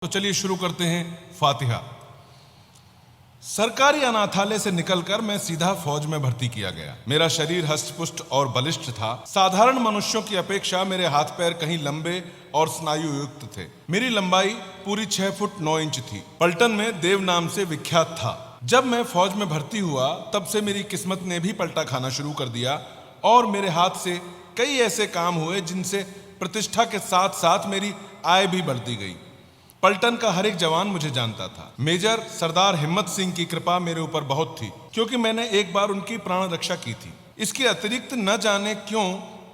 तो चलिए शुरू करते हैं फातिहा। सरकारी अनाथालय से निकलकर मैं सीधा फौज में भर्ती किया गया। मेरा शरीर हष्टपुष्ट और बलिष्ठ था। साधारण मनुष्यों की अपेक्षा मेरे हाथ पैर कहीं लंबे और स्नायु युक्त थे। मेरी लंबाई पूरी 6 फुट 9 इंच थी। पलटन में देव नाम से विख्यात था। जब मैं फौज में भर्ती हुआ तब से मेरी किस्मत ने भी पलटा खाना शुरू कर दिया और मेरे हाथ से कई ऐसे काम हुए जिनसे प्रतिष्ठा के साथ साथ मेरी आय भी बढ़ती गई। पलटन का हर एक जवान मुझे जानता था। मेजर सरदार हिम्मत सिंह की कृपा मेरे ऊपर बहुत थी, क्योंकि मैंने एक बार उनकी प्राण रक्षा की थी। इसके अतिरिक्त न जाने क्यों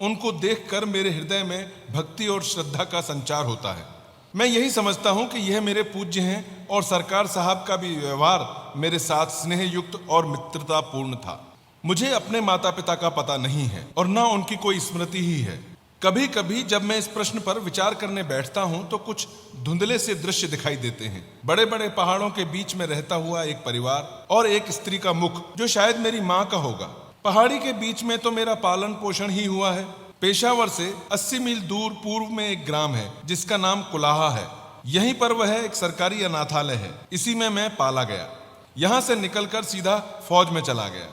उनको देखकर मेरे हृदय में भक्ति और श्रद्धा का संचार होता है। मैं यही समझता हूँ कि यह मेरे पूज्य हैं और सरकार साहब का भी व्यवहार मेरे साथ स्नेह युक्त और मित्रतापूर्ण था। मुझे अपने माता पिता का पता नहीं है और न उनकी कोई स्मृति ही है। कभी कभी जब मैं इस प्रश्न पर विचार करने बैठता हूं तो कुछ धुंधले से दृश्य दिखाई देते हैं। बड़े बड़े पहाड़ों के बीच में रहता हुआ एक परिवार और एक स्त्री का मुख जो शायद मेरी माँ का होगा। पहाड़ी के बीच में तो मेरा पालन पोषण ही हुआ है। पेशावर से 80 मील दूर पूर्व में एक ग्राम है जिसका नाम कुलाहा है। यहीं पर वह एक सरकारी अनाथालय है। इसी में मैं पाला गया। यहाँ से निकलकर सीधा फौज में चला गया।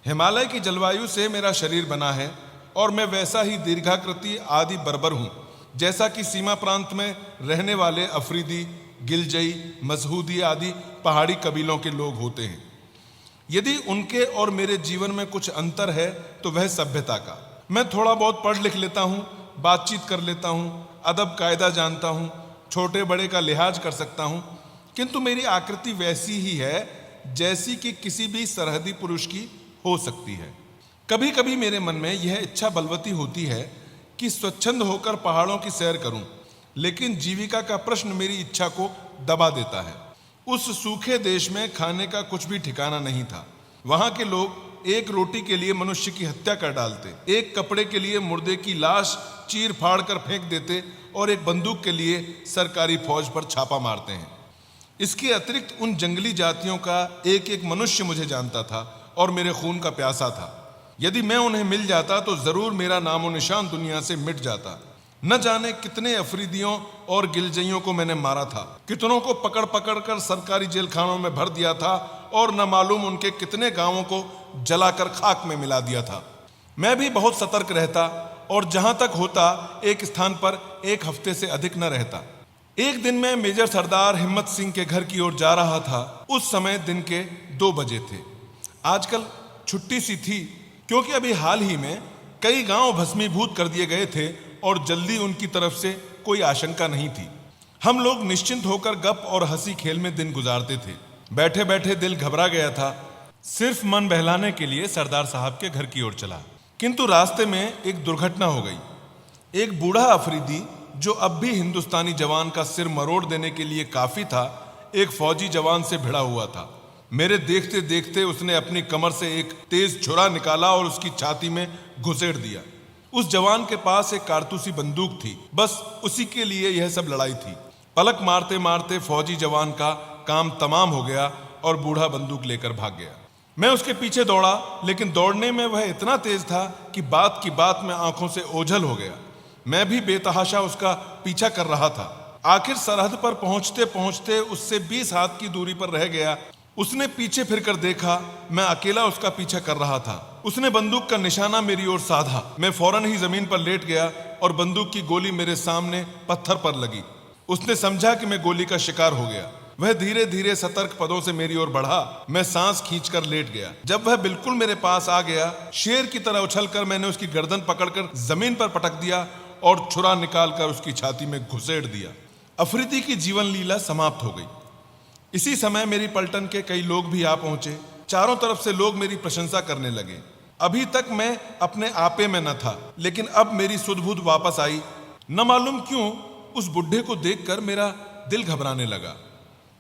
हिमालय की जलवायु से मेरा शरीर बना है और मैं वैसा ही दीर्घाकृति आदि बर्बर हूँ जैसा कि सीमा प्रांत में रहने वाले अफरीदी, गिलजई, मसहूदी आदि पहाड़ी कबीलों के लोग होते हैं। यदि उनके और मेरे जीवन में कुछ अंतर है तो वह सभ्यता का। मैं थोड़ा बहुत पढ़ लिख लेता हूँ, बातचीत कर लेता हूँ, अदब कायदा जानता हूँ, छोटे बड़े का लिहाज कर सकता हूँ, किंतु मेरी आकृति वैसी ही है जैसी कि किसी भी सरहदी पुरुष की हो सकती है। कभी कभी मेरे मन में यह इच्छा बलवती होती है कि स्वच्छंद होकर पहाड़ों की सैर करूं, लेकिन जीविका का प्रश्न मेरी इच्छा को दबा देता है। उस सूखे देश में खाने का कुछ भी ठिकाना नहीं था। वहां के लोग एक रोटी के लिए मनुष्य की हत्या कर डालते, एक कपड़े के लिए मुर्दे की लाश चीर फाड़ कर फेंक देते और एक बंदूक के लिए सरकारी फौज पर छापा मारते हैं। इसके अतिरिक्त उन जंगली जातियों का एक एक मनुष्य मुझे जानता था और मेरे खून का प्यासा था। यदि मैं उन्हें मिल जाता तो जरूर मेरा नामो निशान दुनिया से मिट जाता। न जाने कितने अफरीदियों और गिलजइयों को मैंने मारा था, कितनों को पकड़ पकड़ कर सरकारी जेल खानों में भर दिया था और न मालूम उनके कितने गांवों को जलाकर खाक में मिला दिया था। मैं भी बहुत सतर्क रहता और जहां तक होता एक स्थान पर एक हफ्ते से अधिक न रहता। एक दिन मैं मेजर सरदार हिम्मत सिंह के घर की ओर जा रहा था। उस समय दिन के 2 बजे थे। आजकल छुट्टी सी थी क्योंकि अभी हाल ही में कई गांव भस्मीभूत कर दिए गए थे और जल्दी उनकी तरफ से कोई आशंका नहीं थी। हम लोग निश्चिंत होकर गप और हंसी खेल में दिन गुजारते थे। बैठे बैठे दिल घबरा गया था। सिर्फ मन बहलाने के लिए सरदार साहब के घर की ओर चला, किंतु रास्ते में एक दुर्घटना हो गई। एक बूढ़ा अफरीदी जो अब भी हिंदुस्तानी जवान का सिर मरोड़ देने के लिए काफी था, एक फौजी जवान से भिड़ा हुआ था। मेरे देखते देखते उसने अपनी कमर से एक तेज छुरा निकाला और उसकी छाती में घुसेड़ दिया। उस जवान के पास एक कारतूसी बंदूक थी। बस उसी के लिए यह सब लड़ाई थी। पलक मारते मारते फौजी जवान का काम तमाम हो गया और बूढ़ा बंदूक लेकर भाग गया। मैं उसके पीछे दौड़ा, लेकिन दौड़ने में वह इतना तेज था कि बात की बात में आंखों से ओझल हो गया। मैं भी बेतहाशा उसका पीछा कर रहा था। आखिर सरहद पर पहुंचते पहुंचते उससे 20 हाथ की दूरी पर रह गया। उसने पीछे फिरकर देखा, मैं अकेला उसका पीछा कर रहा था। उसने बंदूक का निशाना मेरी ओर साधा। मैं फौरन ही जमीन पर लेट गया और बंदूक की गोली मेरे सामने पत्थर पर लगी। उसने समझा कि मैं गोली का शिकार हो गया। वह धीरे धीरे सतर्क पदों से मेरी ओर बढ़ा। मैं सांस खींचकर लेट गया। जब वह बिल्कुल मेरे पास आ गया, शेर की तरह उछलकर मैंने उसकी गर्दन पकड़कर जमीन पर पटक दिया और छुरा निकालकर उसकी छाती में घुसेड़ दिया। अफरीदी की जीवन लीला समाप्त हो गई। इसी समय मेरी पलटन के कई लोग भी आ पहुंचे। चारों तरफ से लोग मेरी प्रशंसा करने लगे। अभी तक मैं अपने आपे में न था, लेकिन अब मेरी सुध-बुध वापस आई। न मालूम क्यों उस बुढ़े को देखकर मेरा दिल घबराने लगा।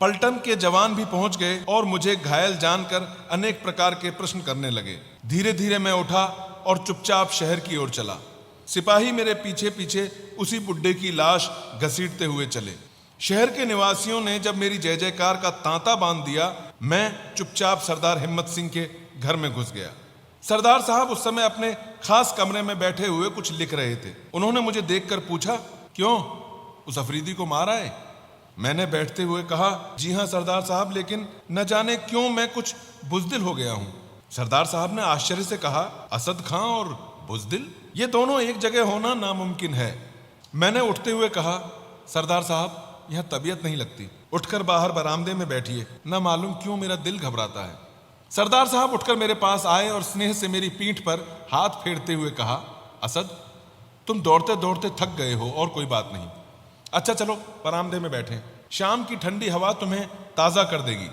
पलटन के जवान भी पहुंच गए और मुझे घायल जानकर अनेक प्रकार के प्रश्न करने लगे। धीरे धीरे मैं उठा और चुपचाप शहर की ओर चला। सिपाही मेरे पीछे पीछे उसी बुढ़े की लाश घसीटते हुए चले। शहर के निवासियों ने जब मेरी जय जयकार का तांता बांध दिया, मैं चुपचाप सरदार हिम्मत सिंह के घर में घुस गया। सरदार साहब उस समय अपने खास कमरे में बैठे हुए कुछ लिख रहे थे। उन्होंने मुझे देखकर पूछा, क्यों, उस अफरीदी को मारा है? मैंने बैठते हुए कहा, जी हाँ सरदार साहब, लेकिन न जाने क्यों मैं कुछ बुज़दिल हो गया हूँ। सरदार साहब ने आश्चर्य से कहा, असद खां और बुज़दिल, ये दोनों एक जगह होना नामुमकिन है। मैंने उठते हुए कहा, सरदार साहब यह तबीयत नहीं लगती, उठकर बाहर बरामदे में बैठिए, न मालूम क्यों मेरा दिल घबराता है। सरदार साहब उठकर मेरे पास आए और स्नेह से मेरी पीठ पर हाथ फेरते हुए कहा, असद तुम दौड़ते दौड़ते थक गए हो और कोई बात नहीं, अच्छा चलो बरामदे में बैठें, शाम की ठंडी हवा तुम्हें ताज़ा कर देगी।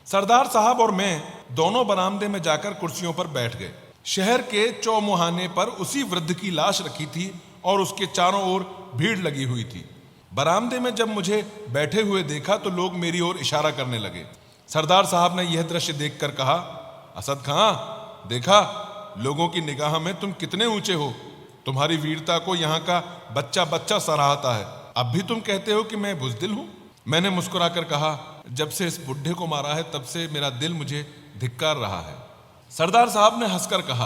सरदार साहब और मैं दोनों बरामदे में जाकर कुर्सियों पर बैठ गए। शहर के चौमुहाने पर उसी वृद्ध की लाश रखी थी और उसके चारों ओर भीड़ लगी हुई थी। बरामदे में जब मुझे बैठे हुए देखा तो लोग मेरी ओर इशारा करने लगे। सरदार साहब ने यह दृश्य देखकर कहा, असद खां, देखा लोगों की निगाह में तुम कितने ऊंचे हो, तुम्हारी वीरता को यहाँ का बच्चा बच्चा सराहता है, अब भी तुम कहते हो कि मैं बुज़दिल हूँ। मैंने मुस्कुराकर कहा, जब से इस बुढ़े को मारा है तब से मेरा दिल मुझे धिक्कार रहा है। सरदार साहब ने हंसकर कहा,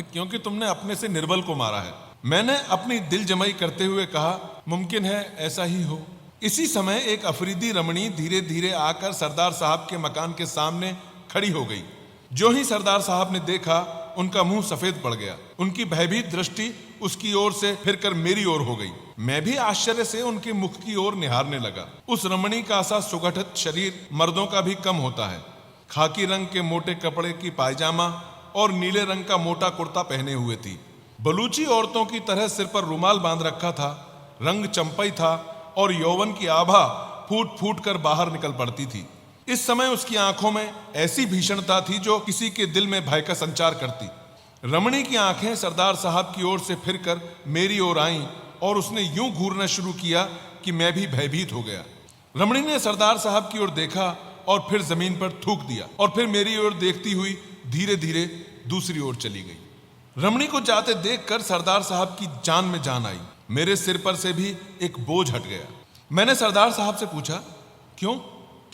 क्योंकि तुमने अपने से निर्बल को मारा है। मैंने अपनी दिल जमाई करते हुए कहा, मुमकिन है ऐसा ही हो। इसी समय एक अफरीदी रमणी धीरे धीरे आकर सरदार साहब के मकान के सामने खड़ी हो गई। जो ही सरदार साहब ने देखा उनका मुंह सफेद पड़ गया, उनकी भयभीत दृष्टि उसकी ओर से फिरकर मेरी ओर हो गई। मैं भी आश्चर्य से उनके मुख की ओर निहारने लगा। उस रमणी का सा सुगठित शरीर मर्दों का भी कम होता है। खाकी रंग के मोटे कपड़े की पायजामा और नीले रंग का मोटा कुर्ता पहने हुए थी। बलूची औरतों की तरह सिर पर रुमाल बांध रखा था। रंग चंपई था और यौवन की आभा फूट फूट कर बाहर निकल पड़ती थी। इस समय उसकी आंखों में ऐसी भीषणता थी जो किसी के दिल में भय का संचार करती। रमणी की आंखें सरदार साहब की ओर से फिरकर मेरी ओर आईं और उसने यूं घूरना शुरू किया कि मैं भी भयभीत हो गया। रमणी ने सरदार साहब की ओर देखा और फिर जमीन पर थूक दिया और फिर मेरी ओर देखती हुई धीरे धीरे दूसरी ओर चली गई। रमणी को जाते देखकर सरदार साहब की जान में जान आई। मेरे सिर पर से भी एक बोझ हट गया। मैंने सरदार साहब से पूछा, क्यों,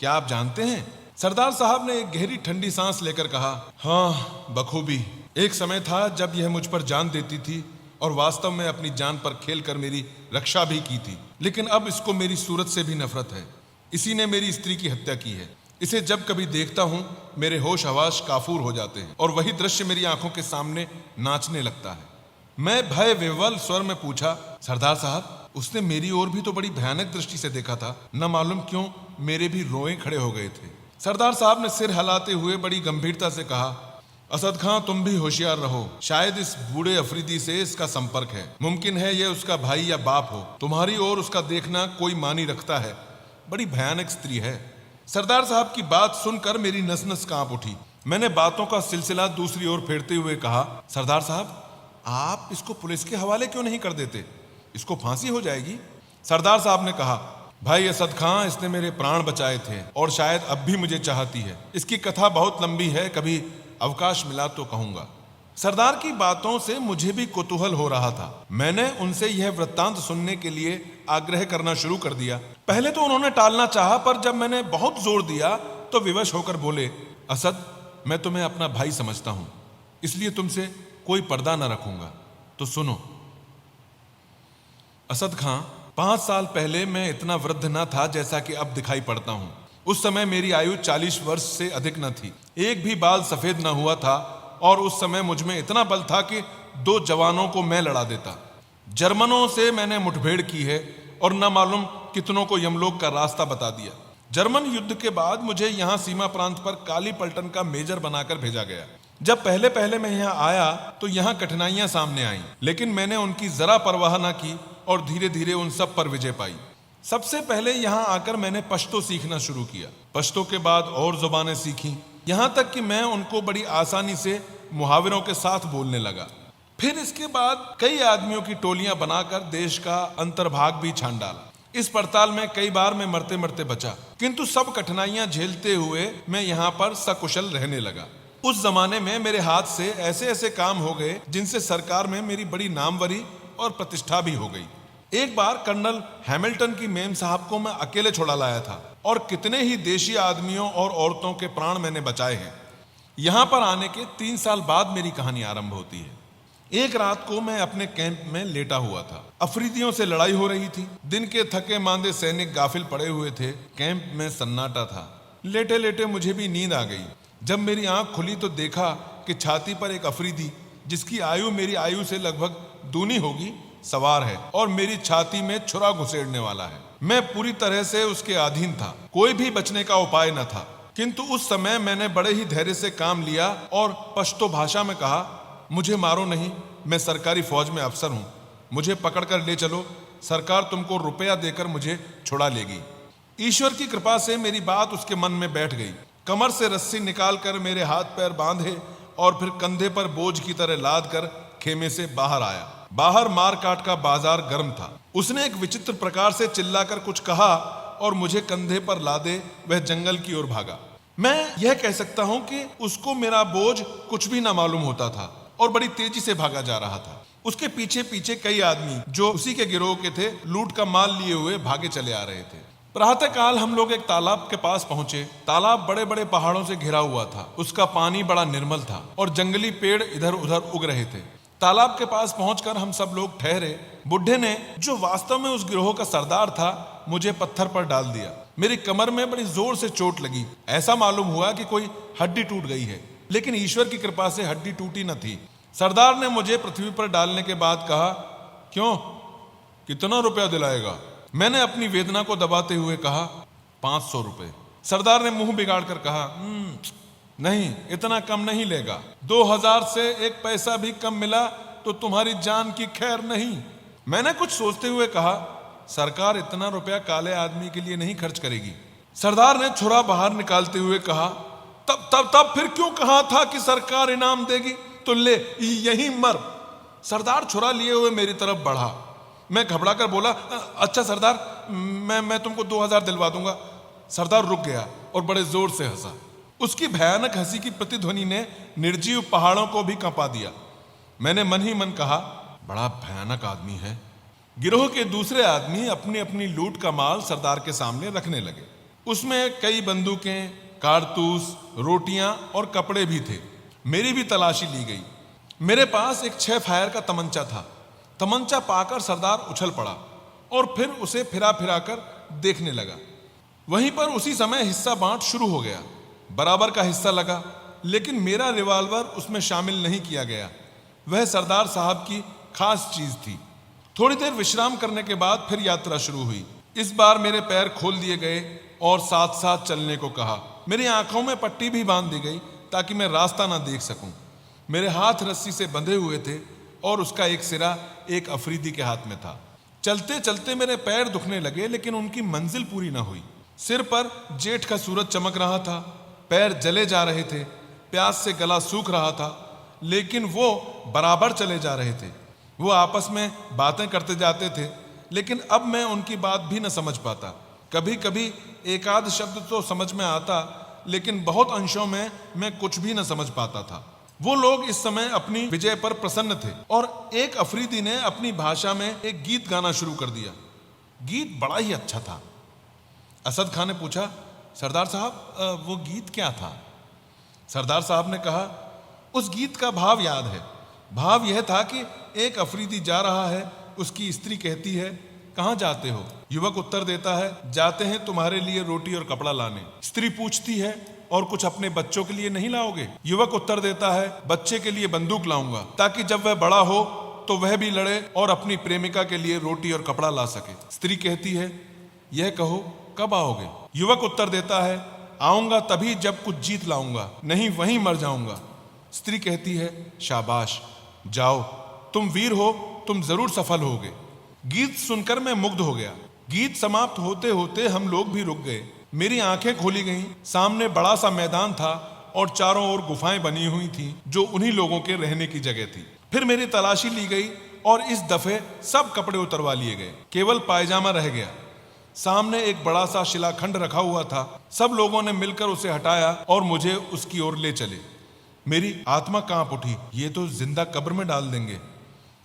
क्या आप जानते हैं? सरदार साहब ने एक गहरी ठंडी सांस लेकर कहा, हाँ बखूबी। एक समय था जब यह मुझ पर जान देती थी और वास्तव में अपनी जान पर खेलकर मेरी रक्षा भी की थी, लेकिन अब इसको मेरी सूरत से भी नफरत है। इसी ने मेरी स्त्री की हत्या की है। इसे जब कभी देखता हूं मेरे होश हवास काफूर हो जाते हैं और वही दृश्य मेरी आंखों के सामने नाचने लगता है। मैं भय विह्वल स्वर में पूछा, सरदार साहब, उसने मेरी ओर भी तो बड़ी भयानक दृष्टि से देखा था, न मालूम क्यों मेरे भी रोए खड़े हो गए थे। सरदार साहब ने सिर हिलाते हुए बड़ी गंभीरता से कहा, असद खां, तुम भी होशियार रहो। शायद इस बूढ़े अफरीदी से इसका संपर्क है। मुमकिन है यह उसका भाई या बाप हो। तुम्हारी ओर उसका देखना कोई मानी रखता है। बड़ी भयानक स्त्री है। सरदार साहब की बात सुनकर मेरी नस नस कांप उठी। मैंने बातों का सिलसिला दूसरी ओर फेरते हुए कहा, सरदार साहब, आप इसको पुलिस के हवाले क्यों नहीं कर देते? इसको फांसी हो जाएगी। सरदार साहब ने कहा, भाई असद खां, इसने मेरे प्राण बचाए थे और शायद अब भी मुझे चाहती है। इसकी कथा बहुत लंबी है, कभी अवकाश मिला तो कहूंगा। सरदार की बातों से मुझे भी कुतूहल हो रहा था। मैंने उनसे यह वृत्तांत सुनने के लिए आग्रह करना शुरू कर दिया। पहले तो उन्होंने टालना चाहा, पर जब मैंने बहुत जोर दिया तो विवश होकर बोले, असद, मैं तुम्हें अपना भाई समझता हूं, इसलिए तुमसे कोई पर्दा न रखूंगा, तो सुनो। असद खां, 5 साल पहले मैं इतना वृद्ध न था जैसा कि अब दिखाई पड़ता हूं। उस समय मेरी आयु 40 वर्ष से अधिक न थी। एक भी बाल सफेद न हुआ था और उस समय मुझ में इतना बल था कि 2 जवानों को मैं लड़ा देता। जर्मनों से मैंने मुठभेड़ की है और न मालूम कितनों को यमलोक का रास्ता बता दिया। जर्मन युद्ध के बाद मुझे यहाँ सीमा प्रांत पर काली पलटन का मेजर बनाकर भेजा गया। जब पहले पहले मैं यहाँ आया तो यहाँ कठिनाइयां सामने आईं, लेकिन मैंने उनकी जरा परवाह न की और धीरे धीरे उन सब पर विजय पाई। सबसे पहले यहाँ आकर मैंने पश्तो सीखना शुरू किया। पश्तो के बाद और जुबानें सीखी, यहाँ तक कि मैं उनको बड़ी आसानी से मुहावरों के साथ बोलने लगा। फिर इसके बाद कई आदमियों की टोलियां बनाकर देश का अंतर्भाग भी छान डाला। इस पड़ताल में कई बार मैं मरते मरते बचा, किंतु सब कठिनाइयां झेलते हुए मैं यहाँ पर सकुशल रहने लगा। उस जमाने में मेरे हाथ से ऐसे ऐसे काम हो गए जिनसे सरकार में मेरी बड़ी नामवरी और प्रतिष्ठा भी हो गई। एक बार कर्नल हैमिल्टन की मेम साहब को मैं अकेले छोड़ा लाया था और कितने ही देशी आदमियों और औरतों के प्राण मैंने बचाए हैं। यहाँ पर आने के 3 साल बाद मेरी कहानी आरंभ होती है। एक रात को मैं अपने कैंप में लेटा हुआ था। अफरीदियों से लड़ाई हो रही थी। दिन के थके मांदे सैनिक गाफिल पड़े हुए थे। कैंप में सन्नाटा था। लेटे लेटे मुझे भी नींद आ गई। जब मेरी आंख खुली तो देखा कि छाती पर एक अफरीदी, जिसकी आयु मेरी आयु से लगभग दूनी होगी, सवार है और मेरी छाती में छुरा घुसेड़ने वाला है। मैं पूरी तरह से उसके अधीन था। कोई भी बचने का उपाय न था। किंतु उस समय मैंने बड़े ही धैर्य से काम लिया और पश्तो भाषा में कहा, मुझे मारो नहीं, मैं सरकारी फौज में अफसर हूं, मुझे पकड़कर ले चलो, सरकार तुमको रुपया देकर मुझे छुड़ा लेगी। ईश्वर की कृपा से मेरी बात उसके मन में बैठ गई। कमर से रस्सी निकालकर मेरे हाथ पैर बांधे और फिर कंधे पर बोझ की तरह लाद कर खेमे से बाहर आया। बाहर मार काट का बाजार गर्म था। उसने एक विचित्र प्रकार से चिल्लाकर कुछ कहा और मुझे कंधे पर लादे वह जंगल की ओर भागा। मैं यह कह सकता हूं कि उसको मेरा बोझ कुछ भी ना मालूम होता था और बड़ी तेजी से भागा जा रहा था। उसके पीछे पीछे कई आदमी जो उसी के गिरोह के थे, लूट का माल लिए हुए भागे चले आ रहे थे। प्रातःकाल हम लोग एक तालाब के पास पहुंचे। तालाब बड़े बड़े पहाड़ों से घिरा हुआ था। उसका पानी बड़ा निर्मल था और जंगली पेड़ इधर उधर उग रहे थे। तालाब के पास पहुंचकर हम सब लोग ठहरे। बुढ़े ने, जो वास्तव में उस गिरोह का सरदार था, मुझे पत्थर पर डाल दिया। मेरी कमर में बड़ी जोर से चोट लगी। ऐसा मालूम हुआ कि कोई हड्डी टूट गई है, लेकिन ईश्वर की कृपा से हड्डी टूटी न थी। सरदार ने मुझे पृथ्वी पर डालने के बाद कहा, क्यों, कितना रुपया दिलाएगा? मैंने अपनी वेदना को दबाते हुए कहा, 500 रुपए। सरदार ने मुंह बिगाड़ कर कहा, नहीं, इतना कम नहीं लेगा। 2000 से एक पैसा भी कम मिला तो तुम्हारी जान की खैर नहीं। मैंने कुछ सोचते हुए कहा, सरकार इतना रुपया काले आदमी के लिए नहीं खर्च करेगी। सरदार ने छुरा बाहर निकालते हुए कहा, तब फिर क्यों कहा था कि सरकार इनाम देगी? तो ले, यही मर। सरदार छुरा लिए हुए मेरी तरफ बढ़ा। मैं घबरा कर बोला, अच्छा सरदार, मैं तुमको 2000 दिलवा दूंगा। सरदार रुक गया और बड़े जोर से हंसा। उसकी भयानक हंसी की प्रतिध्वनि ने निर्जीव पहाड़ों को भी कंपा दिया। मैंने मन ही मन कहा, बड़ा भयानक आदमी है। गिरोह के दूसरे आदमी अपनी अपनी लूट का माल सरदार के सामने रखने लगे। उसमें कई बंदूकें, कारतूस, रोटियां और कपड़े भी थे। मेरी भी तलाशी ली गई। मेरे पास एक 6 फायर का तमंचा था। तमंचा पाकर सरदार उछल पड़ा और फिर उसे फिरा फिरा कर देखने लगा। वहीं पर उसी समय हिस्सा बांट शुरू हो गया। बराबर का हिस्सा लगा, लेकिन मेरा रिवॉल्वर उसमें शामिल नहीं किया गया। वह सरदार साहब की खास चीज थी। थोड़ी देर विश्राम करने के बाद फिर यात्रा शुरू हुई। इस बार मेरे पैर खोल दिए गए और साथ साथ चलने को कहा। मेरी आंखों में पट्टी भी बांध दी गई ताकि मैं रास्ता ना देख सकूं। मेरे हाथ रस्सी से बंधे हुए थे और उसका एक सिरा एक अफरीदी के हाथ में था। चलते चलते मेरे पैर दुखने लगे, लेकिन उनकी मंजिल पूरी ना हुई। सिर पर जेठ का सूरज चमक रहा था, पैर जले जा रहे थे, प्यास से गला सूख रहा था, लेकिन वो बराबर चले जा रहे थे। वो आपस में बातें करते जाते थे, लेकिन अब मैं उनकी बात भी न समझ पाता। कभी कभी एक आध शब्द तो समझ में आता, लेकिन बहुत अंशों में मैं कुछ भी न समझ पाता था। वो लोग इस समय अपनी विजय पर प्रसन्न थे और एक अफरीदी ने अपनी भाषा में एक गीत गाना शुरू कर दिया। गीत बड़ा ही अच्छा था। असद खान ने पूछा, सरदार साहब, वो गीत क्या था? सरदार साहब ने कहा, उस गीत का भाव याद है। भाव यह था कि एक अफरीदी जा रहा है, उसकी स्त्री कहती है, कहाँ जाते हो? युवक उत्तर देता है, जाते हैं तुम्हारे लिए रोटी और कपड़ा लाने। स्त्री पूछती है, और कुछ अपने बच्चों के लिए नहीं लाओगे? युवक उत्तर देता है, बच्चे के लिए बंदूक लाऊंगा, ताकि जब वह बड़ा हो तो वह भी लड़े और अपनी प्रेमिका के लिए रोटी और कपड़ा ला सके। स्त्री कहती है, यह कहो कब आओगे? युवक उत्तर देता है, आऊंगा तभी जब कुछ जीत लाऊंगा, नहीं वहीं मर जाऊंगा। स्त्री कहती है, शाबाश, जाओ, तुम वीर हो, तुम जरूर सफल होगे। गीत सुनकर मैं मुग्ध हो गया। गीत समाप्त होते होते हम लोग भी रुक गए। मेरी आंखें खोली गईं। सामने बड़ा सा मैदान था और चारों ओर गुफाएं बनी हुई थी, जो उन्हीं लोगों के रहने की जगह थी। फिर मेरी तलाशी ली गई और इस दफे सब कपड़े उतरवा लिए गए, केवल पायजामा रह गया। सामने एक बड़ा सा शिलाखंड रखा हुआ था। सब लोगों ने मिलकर उसे हटाया और मुझे उसकी ओर ले चले। मेरी आत्मा कांप उठी, ये तो जिंदा कब्र में डाल देंगे।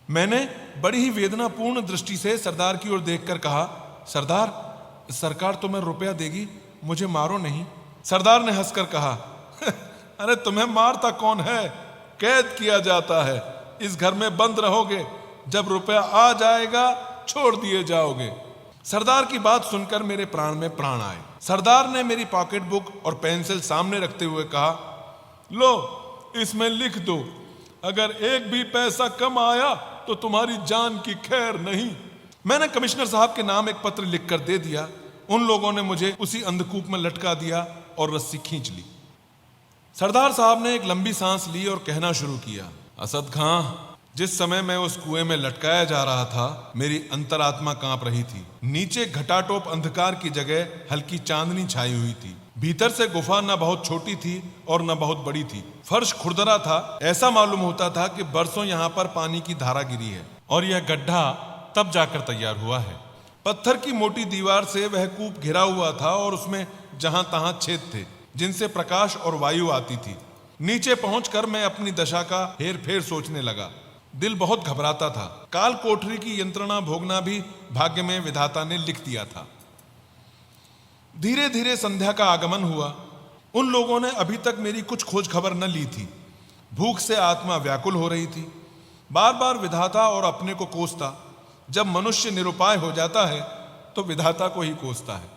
मैंने बड़ी ही वेदनापूर्ण दृष्टि से सरदार की ओर देखकर कहा, सरदार, सरकार तुम्हें रुपया देगी, मुझे मारो नहीं। सरदार ने हंसकर कहा, अरे तुम्हें मारता कौन है, कैद किया जाता है। इस घर में बंद रहोगे, जब रुपया आ जाएगा छोड़ दिए जाओगे। सरदार की बात सुनकर मेरे प्राण में प्राण आए। सरदार ने मेरी पॉकेट बुक और पेंसिल सामने रखते हुए कहा, लो इसमें लिख दो, अगर एक भी पैसा कम आया तो तुम्हारी जान की खैर नहीं। मैंने कमिश्नर साहब के नाम एक पत्र लिखकर दे दिया। उन लोगों ने मुझे उसी अंधकूप में लटका दिया और रस्सी खींच ली। सरदार साहब ने एक लंबी सांस ली और कहना शुरू किया, असद खां, जिस समय मैं उस कुएं में लटकाया जा रहा था, मेरी अंतरात्मा कांप रही थी। नीचे घटाटोप अंधकार की जगह हल्की चांदनी छाई हुई थी। भीतर से गुफा न बहुत छोटी थी और न बहुत बड़ी थी। फर्श खुरदरा था। ऐसा मालूम होता था कि बरसों यहाँ पर पानी की धारा गिरी है और यह गड्ढा तब जाकर तैयार हुआ है। पत्थर की मोटी दीवार से वह कूप घिरा हुआ था और उसमें जहां तहां छेद थे जिनसे प्रकाश और वायु आती थी। नीचे पहुंचकर मैं अपनी दशा का हेर फेर सोचने लगा। दिल बहुत घबराता था। काल कोठरी की यंत्रणा भोगना भी भाग्य में विधाता ने लिख दिया था। धीरे धीरे संध्या का आगमन हुआ। उन लोगों ने अभी तक मेरी कुछ खोज खबर न ली थी। भूख से आत्मा व्याकुल हो रही थी। बार बार विधाता और अपने को कोसता। जब मनुष्य निरुपाय हो जाता है तो विधाता को ही कोसता है।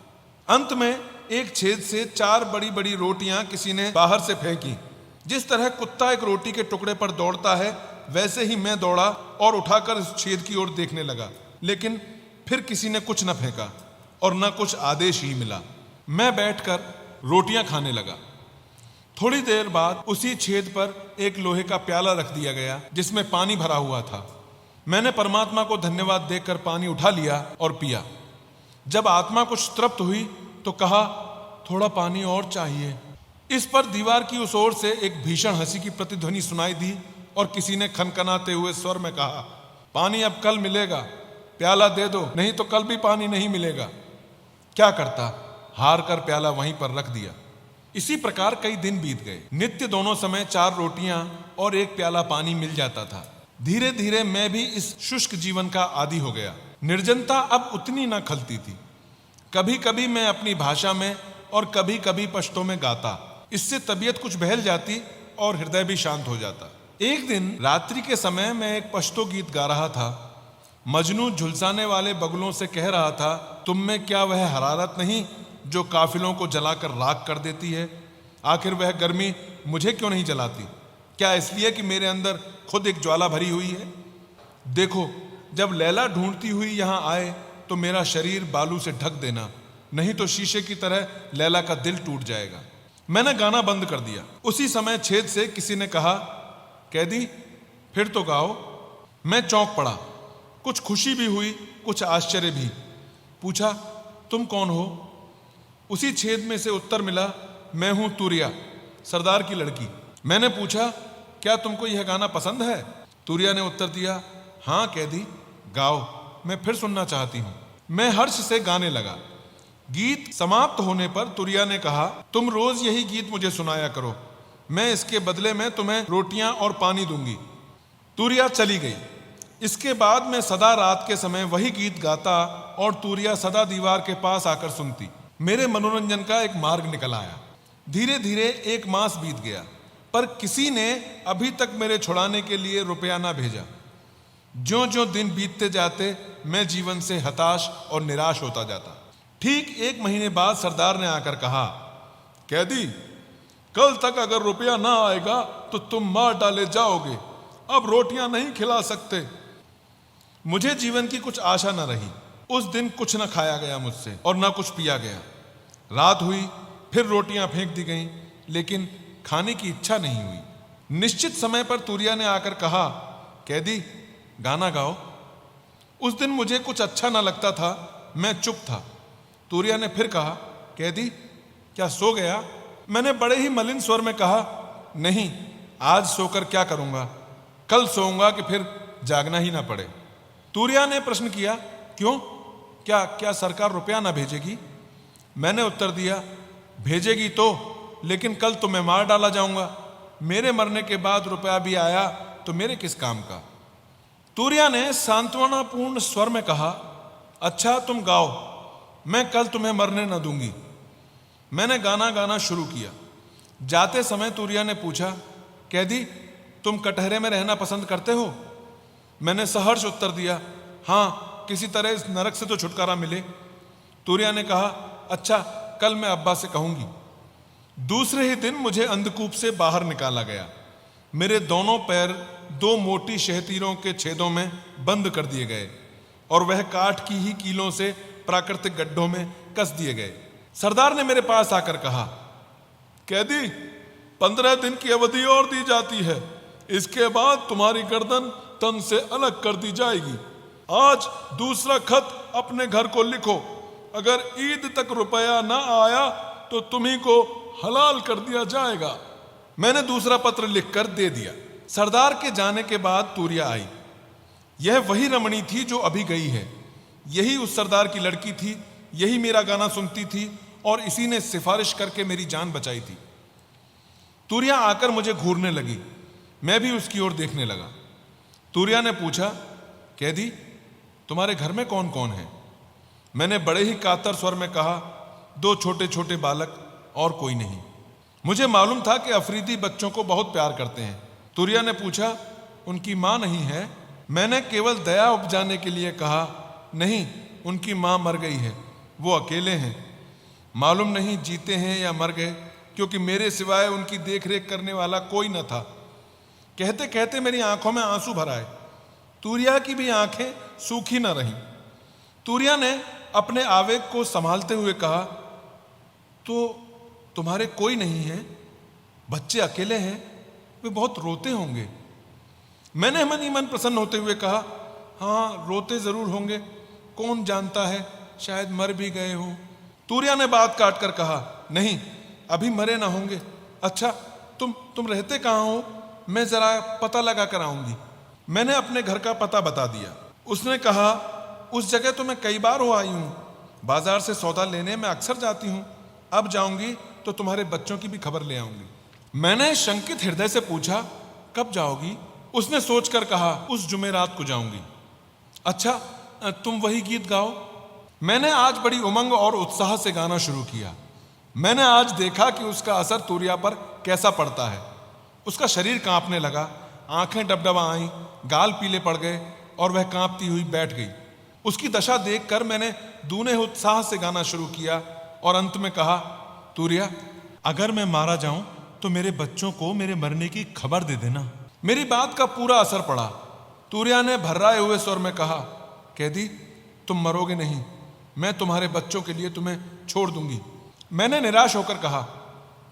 अंत में एक छेद से 4 बड़ी बड़ी रोटियां किसी ने बाहर से फेंकी। जिस तरह कुत्ता एक रोटी के टुकड़े पर दौड़ता है, वैसे ही मैं दौड़ा और उठाकर इस छेद की ओर देखने लगा। लेकिन फिर किसी ने कुछ न फेंका और न कुछ आदेश ही मिला। मैं बैठकर रोटियां खाने लगा। थोड़ी देर बाद उसी छेद पर एक लोहे का प्याला रख दिया गया जिसमें पानी भरा हुआ था। मैंने परमात्मा को धन्यवाद देकर पानी उठा लिया और पिया। जब आत्मा कुछ तृप्त हुई तो कहा, थोड़ा पानी और चाहिए। इस पर दीवार की उस ओर से एक भीषण हंसी की प्रतिध्वनि सुनाई दी और किसी ने खनखनाते हुए स्वर में कहा, पानी अब कल मिलेगा, प्याला दे दो, नहीं तो कल भी पानी नहीं मिलेगा। क्या करता, हार कर प्याला वहीं पर रख दिया। इसी प्रकार कई दिन बीत गए। नित्य दोनों समय 4 रोटियां और एक प्याला पानी मिल जाता था। धीरे धीरे मैं भी इस शुष्क जीवन का आदी हो गया। निर्जनता अब उतनी न खलती थी। कभी कभी मैं अपनी भाषा में और कभी कभी पश्तो में गाता। इससे तबीयत कुछ बहल जाती और हृदय भी शांत हो जाता। एक दिन रात्रि के समय मैं एक पश्तो गीत गा रहा था। मजनू झुलसाने वाले बगुलों से कह रहा था, तुम में क्या वह हरारत नहीं जो काफिलों को जलाकर राख कर देती है? आखिर वह गर्मी मुझे क्यों नहीं जलाती? क्या इसलिए कि मेरे अंदर खुद एक ज्वाला भरी हुई है? देखो, जब लैला ढूंढती हुई यहाँ आए तो मेरा शरीर बालू से ढक देना, नहीं तो शीशे की तरह लैला का दिल टूट जाएगा। मैंने गाना बंद कर दिया। उसी समय छेद से किसी ने कहा, कैदी फिर तो गाओ। मैं चौंक पड़ा। कुछ खुशी भी हुई, कुछ आश्चर्य भी। पूछा, तुम कौन हो? उसी छेद में से उत्तर मिला, मैं हूं तूरिया, सरदार की लड़की। मैंने पूछा, क्या तुमको यह गाना पसंद है? तूरिया ने उत्तर दिया, हाँ कैदी, गाओ, मैं फिर सुनना चाहती हूँ। मैं हर्ष से गाने लगा। गीत समाप्त होने पर तूरिया ने कहा, तुम रोज यही गीत मुझे सुनाया करो, मैं इसके बदले में तुम्हें रोटियां और पानी दूंगी। तूरिया चली गई। इसके बाद मैं सदा रात के समय वही गीत गाता और तूरिया सदा दीवार के पास आकर सुनती। मेरे मनोरंजन का एक मार्ग निकल आया। धीरे धीरे 1 मास बीत गया, पर किसी ने अभी तक मेरे छुड़ाने के लिए रुपया ना भेजा। ज्यों ज्यों दिन बीतते जाते मैं जीवन से हताश और निराश होता जाता। ठीक 1 महीने बाद सरदार ने आकर कहा, कैदी, कल तक अगर रुपया ना आएगा तो तुम मार डाले जाओगे। अब रोटियां नहीं खिला सकते। मुझे जीवन की कुछ आशा न रही। उस दिन कुछ न खाया गया मुझसे और न कुछ पिया गया। रात हुई, फिर रोटियां फेंक दी गईं, लेकिन खाने की इच्छा नहीं हुई। निश्चित समय पर तूरिया ने आकर कहा, कैदी, गाना गाओ। उस दिन मुझे कुछ अच्छा न लगता था। मैं चुप था। तूरिया ने फिर कहा, कैदी, क्या सो गया? मैंने बड़े ही मलिन स्वर में कहा, नहीं, आज सोकर क्या करूंगा, कल सोऊंगा कि फिर जागना ही ना पड़े। तूरिया ने प्रश्न किया, क्यों? क्या सरकार रुपया ना भेजेगी? मैंने उत्तर दिया, भेजेगी तो, लेकिन कल तो मैं मार डाला जाऊंगा। मेरे मरने के बाद रुपया भी आया तो मेरे किस काम का? तूरिया ने सांत्वनापूर्ण स्वर में कहा, अच्छा तुम गाओ, मैं कल तुम्हें मरने न दूंगी। मैंने गाना गाना शुरू किया। जाते समय तूरिया ने पूछा, कैदी, तुम कटहरे में रहना पसंद करते हो? मैंने सहर्ष उत्तर दिया, हाँ, किसी तरह इस नरक से तो छुटकारा मिले। तूरिया ने कहा, अच्छा, कल मैं अब्बा से कहूंगी। दूसरे ही दिन मुझे अंधकूप से बाहर निकाला गया। मेरे दोनों पैर 2 मोटी शहतीरों के छेदों में बंद कर दिए गए और वह काठ की ही कीलों से प्राकृतिक गड्ढों में कस दिए गए। सरदार ने मेरे पास आकर कहा, कैदी, 15 दिन की अवधि और दी जाती है, इसके बाद तुम्हारी गर्दन तन से अलग कर दी जाएगी। आज दूसरा खत अपने घर को लिखो, अगर ईद तक रुपया ना आया तो तुम्ही को हलाल कर दिया जाएगा। मैंने दूसरा पत्र लिखकर दे दिया। सरदार के जाने के बाद तूरिया आई। यह वही रमणी थी जो अभी गई है। यही उस सरदार की लड़की थी, यही मेरा गाना सुनती थी और इसी ने सिफारिश करके मेरी जान बचाई थी। तूरिया आकर मुझे घूरने लगी। मैं भी उसकी ओर देखने लगा। तूरिया ने पूछा, कैदी, तुम्हारे घर में कौन कौन है? मैंने बड़े ही कातर स्वर में कहा, 2 छोटे छोटे बालक और कोई नहीं। मुझे मालूम था कि अफरीदी बच्चों को बहुत प्यार करते हैं। तूरिया ने पूछा, उनकी माँ नहीं है? मैंने केवल दया उपजाने के लिए कहा, नहीं, उनकी माँ मर गई है, वो अकेले हैं। मालूम नहीं जीते हैं या मर गए, क्योंकि मेरे सिवाय उनकी देखरेख करने वाला कोई न था। कहते कहते मेरी आंखों में आंसू भर आए। तूरिया की भी आंखें सूखी न रहीं। तूरिया ने अपने आवेग को संभालते हुए कहा, तो तुम्हारे कोई नहीं है? बच्चे अकेले हैं, वे बहुत रोते होंगे। मैंने मन ही मन प्रसन्न होते हुए कहा, हाँ, रोते जरूर होंगे, कौन जानता है, शायद मर भी गए हों। तूरिया ने बात काट कर कहा, नहीं, अभी मरे ना होंगे। अच्छा, तुम रहते कहाँ हो? मैं जरा पता लगा कर आऊंगी। मैंने अपने घर का पता बता दिया। उसने कहा, उस जगह तो मैं कई बार हो आई हूँ, बाजार से सौदा लेने मैं अक्सर जाती हूँ। अब जाऊंगी तो तुम्हारे बच्चों की भी खबर ले आऊंगी। मैंने शंकित हृदय से पूछा, कब जाओगी? उसने सोचकर कहा, उस जुमेरात को जाऊंगी। अच्छा, तुम वही गीत गाओ। मैंने आज बड़ी उमंग और उत्साह से गाना शुरू किया। मैंने आज देखा कि उसका असर तूरिया पर कैसा पड़ता है। उसका शरीर कांपने लगा, आंखें डबडबा आईं, गाल पीले पड़ गए और वह कांपती हुई बैठ गई। उसकी दशा देखकर मैंने दूने उत्साह से गाना शुरू किया और अंत में कहा, तूरिया, अगर मैं मारा जाऊं तो मेरे बच्चों को मेरे मरने की खबर दे देना। मेरी बात का पूरा असर पड़ा। तूरिया ने भर्राए हुए स्वर में कहा, कैदी, तुम मरोगे नहीं, मैं तुम्हारे बच्चों के लिए तुम्हें छोड़ दूंगी। मैंने निराश होकर कहा,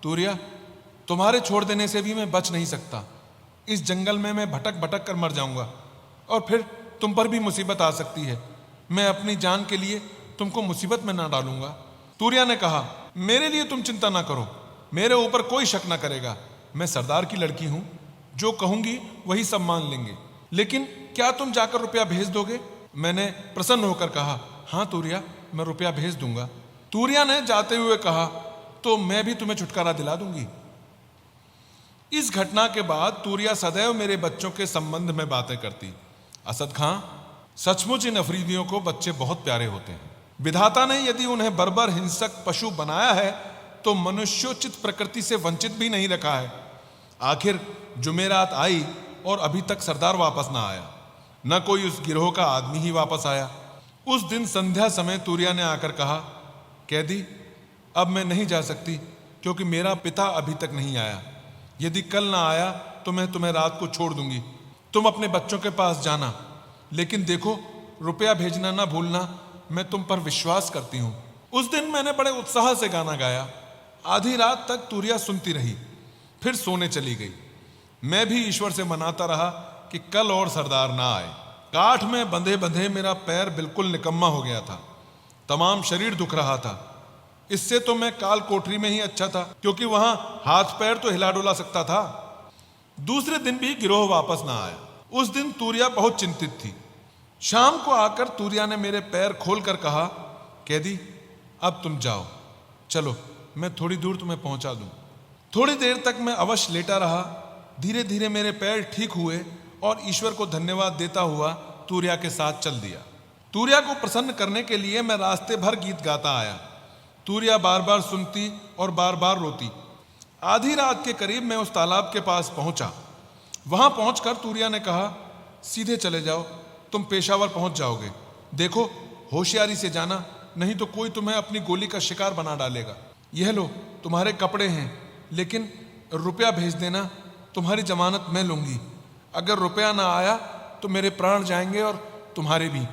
तूरिया, तुम्हारे छोड़ देने से भी मैं बच नहीं सकता। इस जंगल में मैं भटक भटक कर मर जाऊंगा और फिर तुम पर भी मुसीबत आ सकती है। मैं अपनी जान के लिए तुमको मुसीबत में ना डालूंगा। तूरिया ने कहा, मेरे लिए तुम चिंता ना करो, मेरे ऊपर कोई शक ना करेगा। मैं सरदार की लड़की हूं, जो कहूंगी वही सब मान लेंगे। लेकिन क्या तुम जाकर रुपया भेज दोगे? मैंने प्रसन्न होकर कहा, हाँ तूरिया, मैं रुपया भेज दूंगा। तूरिया ने जाते हुए कहा, तो मैं भी तुम्हें छुटकारा दिला दूंगी। इस घटना के बाद तूरिया सदैव मेरे बच्चों के संबंध में बातें करती। असद खां, सचमुच इन अफरीदियों को बच्चे बहुत प्यारे होते हैं। विधाता ने यदि उन्हें बर्बर हिंसक पशु बनाया है तो मनुष्योचित प्रकृति से वंचित भी नहीं रखा है। आखिर जुमेरात आई और अभी तक सरदार वापस ना आया, न कोई उस गिरोह का आदमी ही वापस आया। उस दिन संध्या समय तूरिया ने आकर कहा, कैदी, अब मैं नहीं जा सकती क्योंकि मेरा पिता अभी तक नहीं आया। यदि कल ना आया तो मैं तुम्हें रात को छोड़ दूंगी। तुम अपने बच्चों के पास जाना, लेकिन देखो, रुपया भेजना ना भूलना, मैं तुम पर विश्वास करती हूँ। उस दिन मैंने बड़े उत्साह से गाना गाया। आधी रात तक तूरिया सुनती रही, फिर सोने चली गई। मैं भी ईश्वर से मनाता रहा कि कल और सरदार ना आए। काठ में बंधे बंधे मेरा पैर बिल्कुल निकम्मा हो गया था, तमाम शरीर दुख रहा था। इससे तो मैं काल कोठरी में ही अच्छा था, क्योंकि वहां हाथ पैर तो हिला डुला सकता था। दूसरे दिन भी गिरोह वापस ना आया। उस दिन तूरिया बहुत चिंतित थी। शाम को आकर तूरिया ने मेरे पैर खोलकर कहा, कैदी, अब तुम जाओ, चलो मैं थोड़ी दूर तुम्हें पहुंचा दूं। थोड़ी देर तक मैं अवश्य लेटा रहा। धीरे धीरे मेरे पैर ठीक हुए और ईश्वर को धन्यवाद देता हुआ तूरिया के साथ चल दिया। तूरिया को प्रसन्न करने के लिए मैं रास्ते भर गीत गाता आया। तूरिया बार बार सुनती और बार बार रोती। आधी रात के करीब मैं उस तालाब के पास पहुंचा। वहां पहुंचकर तूरिया ने कहा, सीधे चले जाओ, तुम पेशावर पहुंच जाओगे। देखो होशियारी से जाना, नहीं तो कोई तुम्हें अपनी गोली का शिकार बना डालेगा। यह लो तुम्हारे कपड़े हैं, लेकिन रुपया भेज देना, तुम्हारी जमानत मैं लूंगी। अगर रुपया ना आया तो मेरे प्राण जाएंगे और तुम्हारे भी।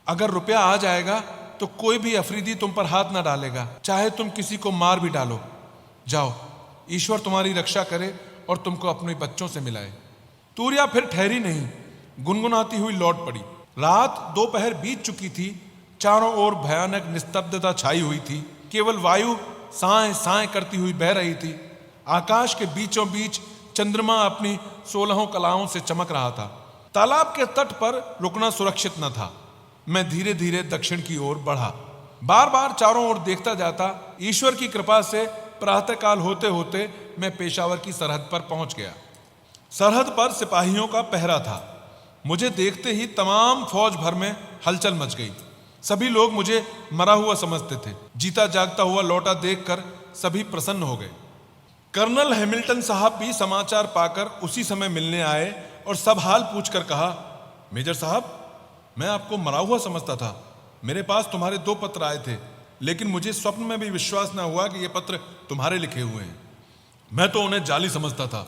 अगर रुपया आ जाएगा तो कोई भी अफरीदी तुम पर हाथ ना डालेगा, चाहे तुम किसी को मार भी डालो। जाओ, ईश्वर तुम्हारी रक्षा करे और तुमको अपने बच्चों से मिलाए। तूरिया फिर ठहरी नहीं, गुनगुनाती हुई लौट पड़ी। रात दोपहर बीत चुकी थी, चारों ओर भयानक निस्तब्धता छाई हुई थी। केवल वायु साए साए करती हुई बह रही थी। आकाश के बीचों बीच चंद्रमा अपनी 16 कलाओं से चमक रहा था। तालाब के तट पर रुकना सुरक्षित न था। मैं धीरे धीरे दक्षिण की ओर बढ़ा, बार बार चारों ओर देखता जाता। ईश्वर की कृपा से प्रातःकाल होते होते मैं पेशावर की सरहद पर पहुंच गया। सरहद पर सिपाहियों का पहरा था। मुझे देखते ही तमाम फौज भर में हलचल मच गई। सभी लोग मुझे मरा हुआ समझते थे। जीता जागता हुआ लौटा देखकर सभी प्रसन्न हो गए। कर्नल हैमिल्टन साहब भी समाचार पाकर उसी समय मिलने आए और सब हाल पूछकर कहा, मेजर साहब, मैं आपको मरा हुआ समझता था। मेरे पास तुम्हारे 2 पत्र आए थे, लेकिन मुझे स्वप्न में भी विश्वास न हुआ कि ये पत्र तुम्हारे लिखे हुए हैं। मैं तो उन्हें जाली समझता था।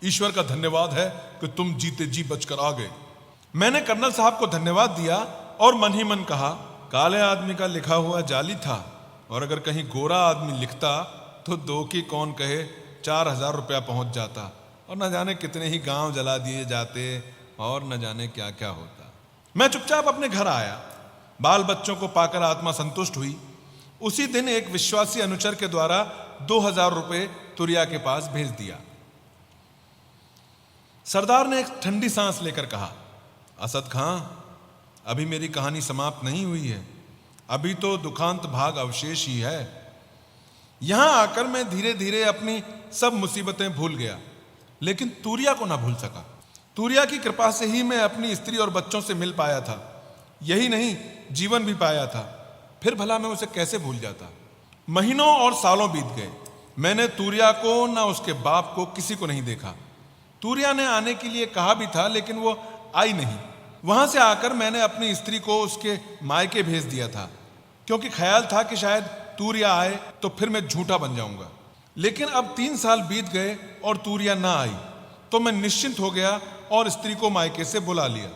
ईश्वर का धन्यवाद है कि तुम जीते जी बचकर आ गए। मैंने कर्नल साहब को धन्यवाद दिया और मन ही मन कहा, काले आदमी का लिखा हुआ जाली था, और अगर कहीं गोरा आदमी लिखता तो 2 की कौन कहे 4000 रुपया पहुंच जाता, और न जाने कितने ही गांव जला दिए जाते, और न जाने क्या क्या होता। मैं चुपचाप अपने घर आया। बाल बच्चों को पाकर आत्मा संतुष्ट हुई। उसी दिन एक विश्वासी अनुचर के द्वारा 2000 रुपये तुरिया के पास भेज दिया। सरदार ने एक ठंडी सांस लेकर कहा, असद खां, अभी मेरी कहानी समाप्त नहीं हुई है। अभी तो दुखांत भाग अवशेष ही है। यहां आकर मैं धीरे धीरे अपनी सब मुसीबतें भूल गया, लेकिन तूरिया को ना भूल सका। तूरिया की कृपा से ही मैं अपनी स्त्री और बच्चों से मिल पाया था। यही नहीं, जीवन भी पाया था। फिर भला मैं उसे कैसे भूल जाता। महीनों और सालों बीत गए। मैंने तूरिया को ना उसके बाप को किसी को नहीं देखा। तूरिया ने आने के लिए कहा भी था, लेकिन वो आई नहीं। वहां से आकर मैंने अपनी स्त्री को उसके मायके भेज दिया था, क्योंकि ख्याल था कि शायद तूरिया आए तो फिर मैं झूठा बन जाऊंगा। लेकिन अब 3 साल बीत गए और तूरिया ना आई, तो मैं निश्चिंत हो गया और स्त्री को मायके से बुला लिया।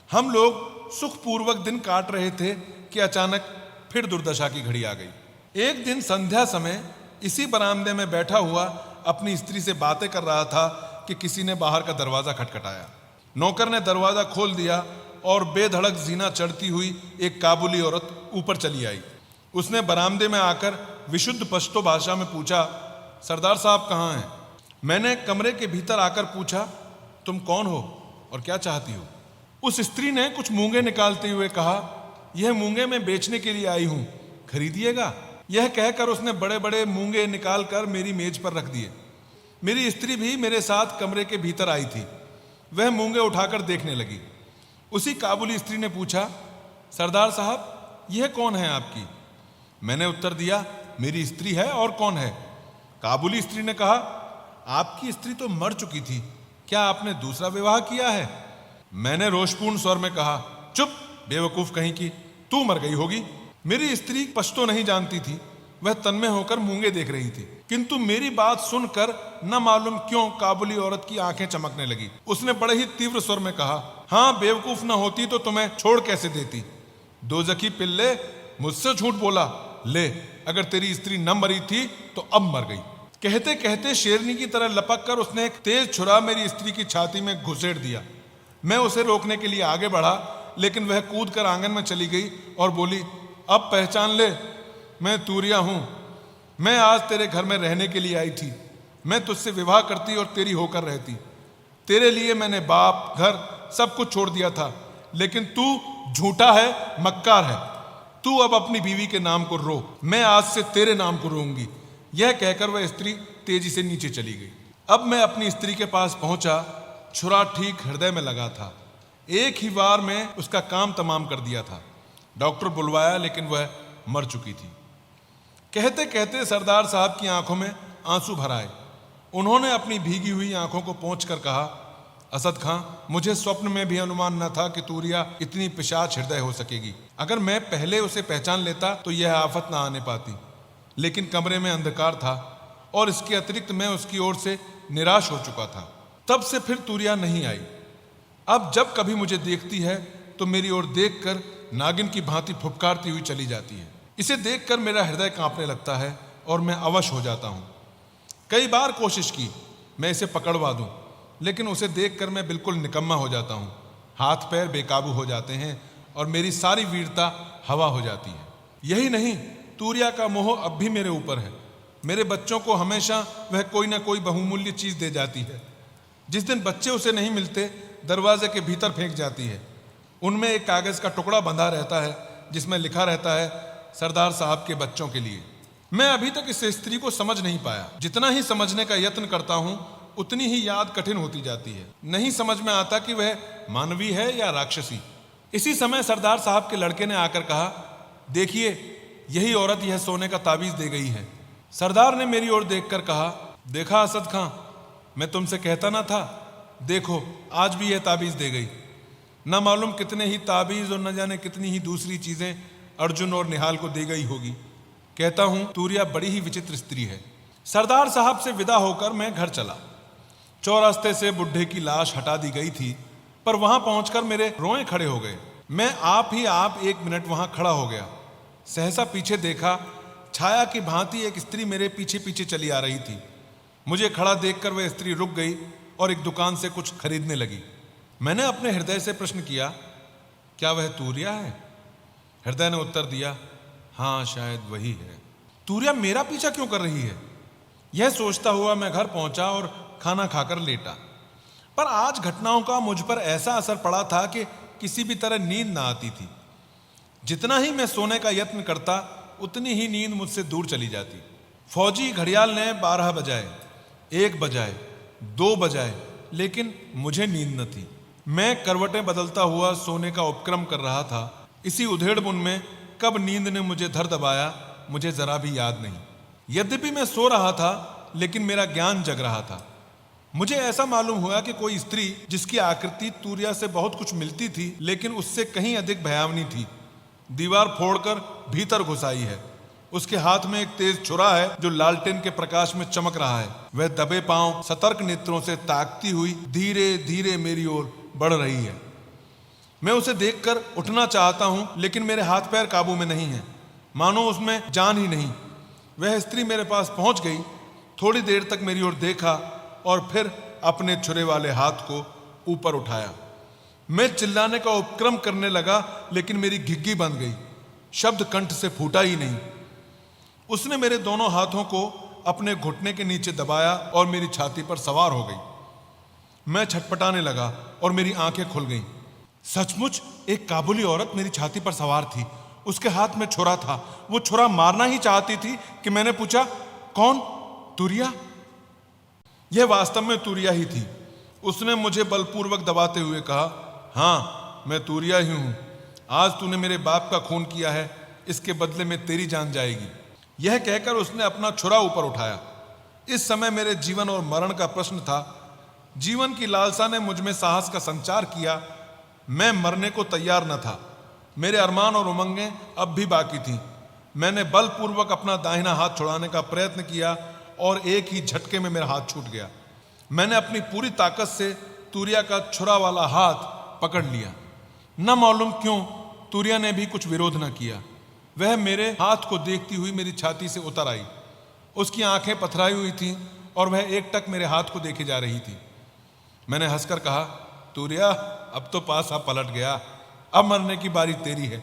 हम लोग सुखपूर्वक दिन काट रहे थे कि अचानक फिर दुर्दशा की घड़ी आ गई। एक दिन संध्या समय इसी बरामदे में बैठा हुआ अपनी स्त्री से बातें कर रहा था कि किसी ने बाहर का दरवाजा खटखटाया। नौकर ने दरवाजा खोल दिया और बेधड़क जीना चढ़ती हुई एक काबुली औरत ऊपर चली आई। उसने बरामदे में आकर विशुद्ध पश्तो भाषा में पूछा, सरदार साहब कहाँ हैं? मैंने कमरे के भीतर आकर पूछा, तुम कौन हो और क्या चाहती हो? उस स्त्री ने कुछ मूंगे निकालते हुए कहा, यह मूंगे मैं बेचने के लिए आई हूं, खरीदिएगा? यह कहकर उसने बड़े बड़े मूंगे निकालकर मेरी मेज पर रख दिए। मेरी स्त्री भी मेरे साथ कमरे के भीतर आई थी। वह मूंगे उठाकर देखने लगी। उसी काबुली स्त्री ने पूछा, सरदार साहब, यह कौन है आपकी? मैंने उत्तर दिया, मेरी स्त्री है, और कौन है? काबुली स्त्री ने कहा, आपकी स्त्री तो मर चुकी थी, क्या आपने दूसरा विवाह किया है? मैंने रोषपूर्ण स्वर में कहा, चुप बेवकूफ कहीं की, तू मर गई होगी। मेरी स्त्री पश्तो नहीं जानती थी। वह तन्मय होकर मूंगे देख रही थी, किंतु मेरी बात सुनकर न मालूम क्यों काबुली औरत की आंखें चमकने लगी। उसने बड़े ही तीव्र स्वर में कहा, हाँ, बेवकूफ न होती तो तुम्हें छोड़ कैसे देती? दोजखी पिल्ले, मुझसे झूठ बोला। ले, अगर तेरी स्त्री न मरी थी तो अब मर गई। कहते कहते शेरनी की तरह लपक कर उसने एक तेज छुरा मेरी स्त्री की छाती में घुसेड़ दिया। मैं उसे रोकने के लिए आगे बढ़ा, लेकिन वह कूद कर आंगन में चली गई और बोली, अब पहचान ले, मैं तूरिया हूं। मैं आज तेरे घर में रहने के लिए आई थी। मैं तुझसे विवाह करती और तेरी होकर रहती। तेरे लिए मैंने बाप, घर सब कुछ छोड़ दिया था, लेकिन तू झूठा है, मक्कार है। तू अब अपनी बीवी के नाम को रो, मैं आज से तेरे नाम को रोऊंगी। यह कहकर वह स्त्री तेजी से नीचे चली गई। अब मैं अपनी स्त्री के पास पहुंचा। छुरा ठीक हृदय में लगा था। एक ही बार में उसका काम तमाम कर दिया था। डॉक्टर बुलवाया, लेकिन वह मर चुकी थी। कहते कहते सरदार साहब की आंखों में आंसू भर आए। उन्होंने अपनी भीगी हुई आंखों को पोंछकर कहा, असद खां, मुझे स्वप्न में भी अनुमान न था कि तूरिया इतनी पिशाच हृदय हो सकेगी। अगर मैं पहले उसे पहचान लेता तो यह आफत न आने पाती, लेकिन कमरे में अंधकार था और इसके अतिरिक्त मैं उसकी ओर से निराश हो चुका था। तब से फिर तूरिया नहीं आई। अब जब कभी मुझे देखती है तो मेरी ओर देखकर नागिन की भांति फुफकारती हुई चली जाती है। इसे देखकर मेरा हृदय कांपने लगता है और मैं अवश हो जाता हूँ। कई बार कोशिश की मैं इसे पकड़वा दूं, लेकिन उसे देखकर मैं बिल्कुल निकम्मा हो जाता हूँ। हाथ पैर बेकाबू हो जाते हैं और मेरी सारी वीरता हवा हो जाती है। यही नहीं, तूरिया का मोह अब भी मेरे ऊपर है। मेरे बच्चों को हमेशा वह कोई ना कोई बहुमूल्य चीज दे जाती है। जिस दिन बच्चे उसे नहीं मिलते, दरवाजे के भीतर फेंक जाती है। उनमें एक कागज का टुकड़ा बंधा रहता है जिसमें लिखा रहता है, सरदार साहब के बच्चों के लिए। मैं अभी तक इस स्त्री को समझ नहीं पाया। जितना ही समझने का यत्न करता हूँ उतनी ही याद कठिन होती जाती है। नहीं समझ में आता कि वह मानवी है या राक्षसी। इसी समय सरदार साहब के लड़के ने आकर कहा, देखिए यही औरत यह सोने का ताबीज दे गई है। सरदार ने मेरी ओर देखकर कहा, देखा असद खां, मैं तुमसे कहता ना था, देखो आज भी यह ताबीज दे गई। न मालूम कितने ही ताबीज और न जाने कितनी ही दूसरी चीजें अर्जुन और निहाल को दे गई होगी। कहता हूं तूरिया बड़ी ही विचित्र स्त्री है। सरदार साहब से विदा होकर मैं घर चला। चौरास्ते से बुढ़े की लाश हटा दी गई थी, पर वहां पहुंचकर मेरे रोए खड़े हो गए। मैं आप एक मिनट वहां खड़ा हो गया। सहसा पीछे देखा, छाया की भांति एक स्त्री मेरे पीछे पीछे चली आ रही थी। मुझे खड़ा देखकर वह स्त्री रुक गई और एक दुकान से कुछ खरीदने लगी। मैंने अपने हृदय से प्रश्न किया, क्या वह तूरिया है? हृदय ने उत्तर दिया, हाँ शायद वही है। तूरिया मेरा पीछा क्यों कर रही है? यह सोचता हुआ मैं घर पहुंचा और खाना खाकर लेटा। पर आज घटनाओं का मुझ पर ऐसा असर पड़ा था कि किसी भी तरह नींद ना आती थी। जितना ही मैं सोने का यत्न करता उतनी ही नींद मुझसे दूर चली जाती। फौजी घड़ियाल ने 12 बजाए, 1 बजाए, 2 बजाए, लेकिन मुझे नींद न थी। मैं करवटें बदलता हुआ सोने का उपक्रम कर रहा था। इसी उधेड़-बुन में कब नींद ने मुझे धर दबाया, मुझे जरा भी याद नहीं। यद्यपि मैं सो रहा था, लेकिन मेरा ज्ञान जग रहा था। मुझे ऐसा मालूम हुआ कि कोई स्त्री जिसकी आकृति तूरिया से बहुत कुछ मिलती थी, लेकिन उससे कहीं अधिक भयावनी थी, दीवार फोड़कर भीतर घुस आई है। उसके हाथ में एक तेज छुरा है जो लालटेन के प्रकाश में चमक रहा है। वह दबे पांव सतर्क नेत्रों से ताकती हुई धीरे धीरे मेरी ओर बढ़ रही है। मैं उसे देखकर उठना चाहता हूं, लेकिन मेरे हाथ पैर काबू में नहीं है, मानो उसमें जान ही नहीं। वह स्त्री मेरे पास पहुंच गई, थोड़ी देर तक मेरी ओर देखा और फिर अपने छुरे वाले हाथ को ऊपर उठाया। मैं चिल्लाने का उपक्रम करने लगा, लेकिन मेरी घिग्गी बंद गई, शब्द कंठ से फूटा ही नहीं। उसने मेरे दोनों हाथों को अपने घुटने के नीचे दबाया और मेरी छाती पर सवार हो गई। मैं छटपटाने लगा और मेरी आंखें खुल गईं। सचमुच एक काबुली औरत मेरी छाती पर सवार थी। उसके हाथ में छुरा था। वो छुरा मारना ही चाहती थी कि मैंने पूछा, कौन? तूरिया? यह वास्तव में तूरिया ही थी। उसने मुझे बलपूर्वक दबाते हुए कहा, हाँ मैं तूरिया ही हूं। आज तूने मेरे बाप का खून किया है, इसके बदले में तेरी जान जाएगी। यह कहकर उसने अपना छुरा ऊपर उठाया। इस समय मेरे जीवन और मरण का प्रश्न था। जीवन की लालसा ने मुझ में साहस का संचार किया। मैं मरने को तैयार न था। मेरे अरमान और उमंगें अब भी बाकी थीं। मैंने बलपूर्वक अपना दाहिना हाथ छुड़ाने का प्रयत्न किया और एक ही झटके में मेरा हाथ छूट गया। मैंने अपनी पूरी ताकत से तूरिया का छुरा वाला हाथ पकड़ लिया। न मालूम क्यों तूरिया ने भी कुछ विरोध न किया। वह मेरे हाथ को देखती हुई मेरी छाती से उतर आई। उसकी आंखें पथराई हुई थीं और वह एकटक मेरे हाथ को देखे जा रही थी। मैंने हंसकर कहा, तूरिया अब तो पासा पलट गया। अब मरने की बारी तेरी है।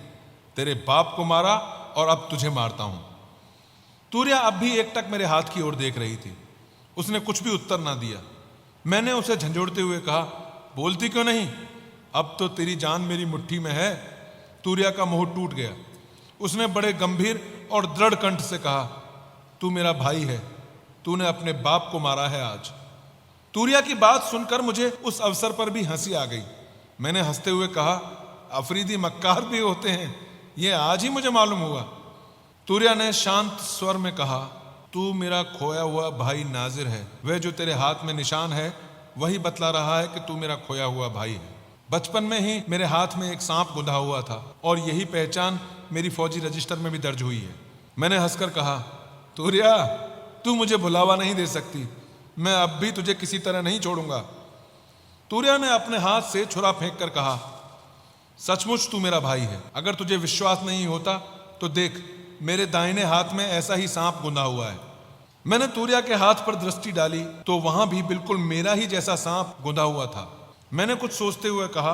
तेरे बाप को मारा और अब तुझे मारता हूं। तूरिया अब भी एकटक मेरे हाथ की ओर देख रही थी। उसने कुछ भी उत्तर ना दिया। मैंने उसे झंझोड़ते हुए कहा, बोलती क्यों नहीं? अब तो तेरी जान मेरी मुट्ठी में है। तूरिया का मोह टूट गया। उसने बड़े गंभीर और दृढ़ कंठ से कहा, तू मेरा भाई है। तूने अपने बाप को मारा है आज। तूरिया की बात सुनकर मुझे उस अवसर पर भी हंसी आ गई। मैंने हंसते हुए कहा, अफरीदी मक्कार भी होते हैं, ये आज ही मुझे मालूम हुआ। तूरिया ने शांत स्वर में कहा, तू मेरा खोया हुआ भाई नाजिर है। वह जो तेरे हाथ में निशान है वही बतला रहा है कि तू मेरा खोया हुआ भाई है। बचपन में ही मेरे हाथ में एक सांप गुंधा हुआ था और यही पहचान मेरी फौजी रजिस्टर में भी दर्ज हुई है। मैंने हंसकर कहा, तूरिया, तू मुझे भुलावा नहीं दे सकती, मैं अब भी तुझे किसी तरह नहीं छोड़ूंगा। तूरिया ने अपने हाथ से छुरा फेंक कर कहा, सचमुच तू मेरा भाई है। अगर तुझे विश्वास नहीं होता तो देख, मेरे दाहिने हाथ में ऐसा ही सांप गुंधा हुआ है। मैंने तूरिया के हाथ पर दृष्टि डाली तो वहां भी बिल्कुल मेरा ही जैसा सांप गुंधा हुआ था। मैंने कुछ सोचते हुए कहा,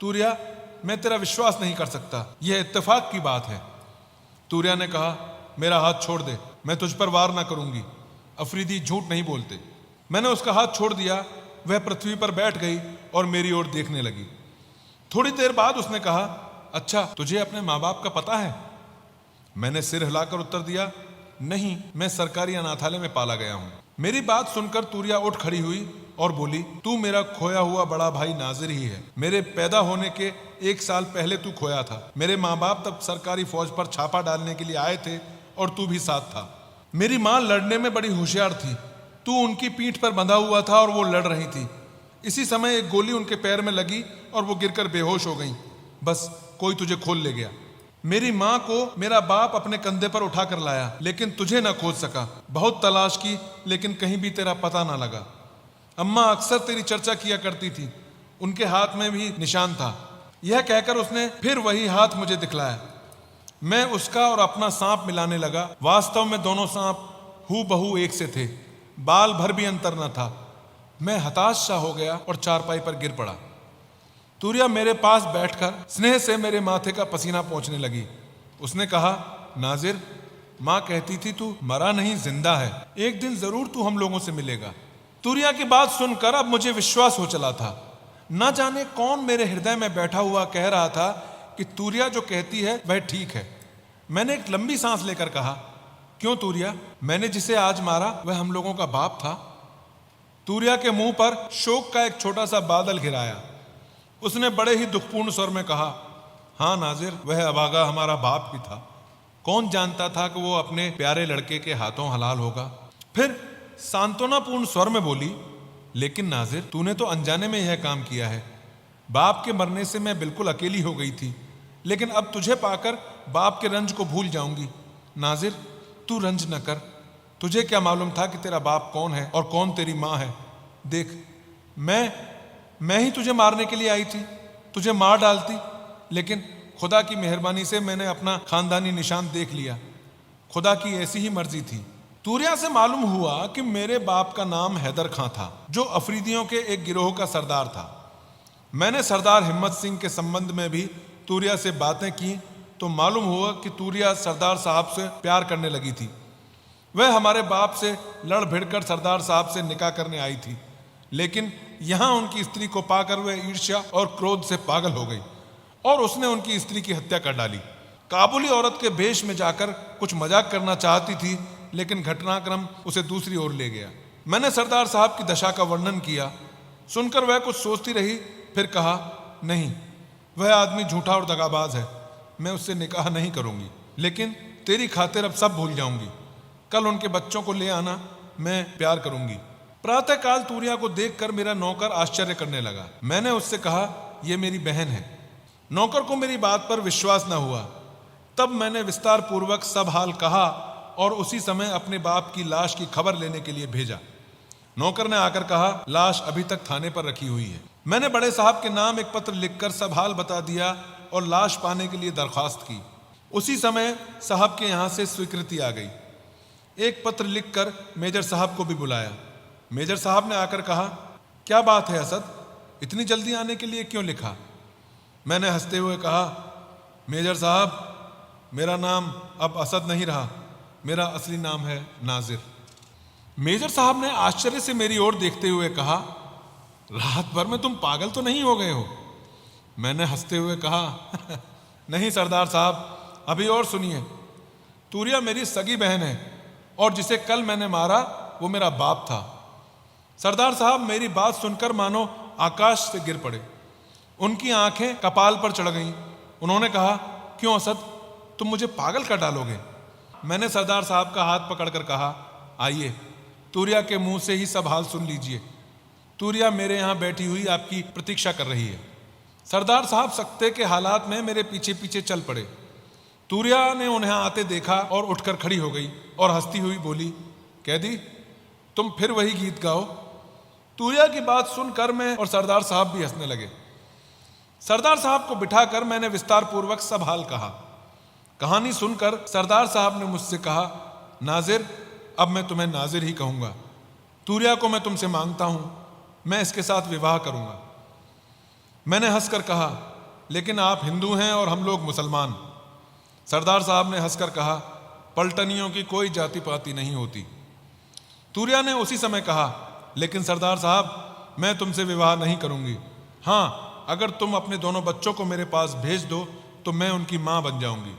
तूरिया, मैं तेरा विश्वास नहीं कर सकता, यह इत्तेफाक की बात है। तूरिया ने कहा, मेरा हाथ छोड़ दे, मैं तुझ पर वार ना करूंगी, अफरीदी झूठ नहीं बोलते। मैंने उसका हाथ छोड़ दिया। वह पृथ्वी पर बैठ गई और मेरी ओर देखने लगी। थोड़ी देर बाद उसने कहा, अच्छा, तुझे अपने माँ बाप का पता है? मैंने सिर हिलाकर उत्तर दिया, नहीं, मैं सरकारी अनाथालय में पाला गया हूं। मेरी बात सुनकर तूरिया उठ खड़ी हुई और बोली, तू मेरा खोया हुआ बड़ा भाई नाजिर ही है। मेरे पैदा होने के 1 साल पहले तू खोया था। मेरे माँ बाप तब सरकारी फौज पर छापा डालने के लिए आए थे और तू भी साथ था। मेरी माँ लड़ने में बड़ी होशियार थी। तू उनकी पीठ पर बंधा हुआ था और वो लड़ रही थी। इसी समय एक गोली उनके पैर में लगी और वो गिरकर बेहोश हो गई। बस कोई तुझे खोल ले गया। मेरी माँ को मेरा बाप अपने कंधे पर उठा कर लाया, लेकिन तुझे ना खोज सका। बहुत तलाश की, लेकिन कहीं भी तेरा पता ना लगा। अम्मा अक्सर तेरी चर्चा किया करती थी, उनके हाथ में भी निशान था। यह कहकर उसने फिर वही हाथ मुझे दिखलाया। मैं उसका और अपना सांप मिलाने लगा। वास्तव में दोनों सांप हूबहू एक से थे, बाल भर भी अंतर न था। मैं हताश सा हो गया और चारपाई पर गिर पड़ा। तूरिया मेरे पास बैठकर स्नेह से मेरे माथे का पसीना पोंछने लगी। उसने कहा, नाजिर, माँ कहती थी तू मरा नहीं, जिंदा है। एक दिन जरूर तू हम लोगों से मिलेगा। तूरिया की बात सुनकर अब मुझे विश्वास हो चला था। न जाने कौन मेरे हृदय में बैठा हुआ कह रहा था कि तूरिया जो कहती है वह ठीक है। मैंने एक लंबी सांस लेकर कहा, क्यों तूरिया, मैंने जिसे आज मारा वह हम लोगों का बाप था? तूरिया के मुंह पर शोक का एक छोटा सा बादल घिराया। उसने बड़े ही दुखपूर्ण स्वर में कहा, हाँ नाजिर, वह अभागा हमारा बाप भी था। कौन जानता था कि वो अपने प्यारे लड़के के हाथों हलाल होगा। फिर सांत्वनापूर्ण स्वर में बोली, लेकिन नाजिर, तूने तो अनजाने में यह काम किया है। बाप के मरने से मैं बिल्कुल अकेली हो गई थी, लेकिन अब तुझे पाकर बाप के रंज को भूल जाऊंगी। नाजिर, तू रंज न कर। तुझे क्या मालूम था कि तेरा बाप कौन है और कौन तेरी माँ है। देख, मैं ही तुझे मारने के लिए आई थी, तुझे मार डालती, लेकिन खुदा की मेहरबानी से मैंने अपना खानदानी निशान देख लिया। खुदा की ऐसी ही मर्जी थी। तूरिया से मालूम हुआ कि मेरे बाप का नाम हैदर खां था, जो अफरीदियों के एक गिरोह का सरदार था। मैंने सरदार हिम्मत सिंह के संबंध में भी तूरिया से बातें की तो मालूम हुआ कि तूरिया सरदार साहब से प्यार करने लगी थी। वह हमारे बाप से लड़ भिड़कर सरदार साहब से निकाह करने आई थी, लेकिन यहाँ उनकी स्त्री को पाकर वह ईर्ष्या और क्रोध से पागल हो गई और उसने उनकी स्त्री की हत्या कर डाली। काबुली औरत के भेष में जाकर कुछ मजाक करना चाहती थी, लेकिन घटनाक्रम उसे दूसरी ओर ले गया। मैंने सरदार साहब की दशा का वर्णन किया। सुनकर वह कुछ सोचती रही, फिर कहा, नहीं, वह आदमी झूठा और दगाबाज है, मैं उससे निकाह नहीं करूंगी, लेकिन तेरी खातिर अब सब भूल जाऊंगी। कल उनके बच्चों को ले आना, मैं प्यार करूंगी। प्रातःकाल तूरिया को देखकर मेरा नौकर आश्चर्य करने लगा। मैंने उससे कहा, यह मेरी बहन है। नौकर को मेरी बात पर विश्वास न हुआ। तब मैंने विस्तार पूर्वक सब हाल कहा और उसी समय अपने बाप की लाश की खबर लेने के लिए भेजा। नौकर ने आकर कहा, लाश अभी तक थाने पर रखी हुई है। मैंने बड़े साहब के नाम एक पत्र लिखकर सब हाल बता दिया और लाश पाने के लिए दरख्वास्त की। उसी समय साहब के यहाँ से स्वीकृति आ गई। एक पत्र लिखकर मेजर साहब को भी बुलाया। मेजर साहब ने आकर कहा, क्या बात है असद, इतनी जल्दी आने के लिए क्यों लिखा? मैंने हंसते हुए कहा, मेजर साहब, मेरा नाम अब असद नहीं रहा, मेरा असली नाम है नाजिर। मेजर साहब ने आश्चर्य से मेरी ओर देखते हुए कहा, रात भर में तुम पागल तो नहीं हो गए हो? मैंने हंसते हुए कहा, नहीं सरदार साहब, अभी और सुनिए। तूरिया मेरी सगी बहन है और जिसे कल मैंने मारा वो मेरा बाप था। सरदार साहब मेरी बात सुनकर मानो आकाश से गिर पड़े। उनकी आंखें कपाल पर चढ़ गईं। उन्होंने कहा, क्यों असद, तुम मुझे पागल कर डालोगे? मैंने सरदार साहब का हाथ पकड़कर कहा, आइए, तूरिया के मुंह से ही सब हाल सुन लीजिए। तूरिया मेरे यहाँ बैठी हुई आपकी प्रतीक्षा कर रही है। सरदार साहब सख्ते के हालात में मेरे पीछे पीछे चल पड़े। तूरिया ने उन्हें आते देखा और उठकर खड़ी हो गई और हंसती हुई बोली, कैदी तुम फिर वही गीत गाओ। तूरिया की बात सुनकर मैं और सरदार साहब भी हंसने लगे। सरदार साहब को बिठाकर मैंने विस्तार पूर्वक सब हाल कहा। कहानी सुनकर सरदार साहब ने मुझसे कहा, नाजिर अब मैं तुम्हें नाजिर ही कहूंगा। तूरिया को मैं तुमसे मांगता हूं, मैं इसके साथ विवाह करूंगा। मैंने हंसकर कहा, लेकिन आप हिंदू हैं और हम लोग मुसलमान। सरदार साहब ने हंसकर कहा, पलटनियों की कोई जाति पाति नहीं होती। तूरिया ने उसी समय कहा, लेकिन सरदार साहब मैं तुमसे विवाह नहीं करूंगी। हाँ, अगर तुम अपने दोनों बच्चों को मेरे पास भेज दो तो मैं उनकी मां बन जाऊंगी।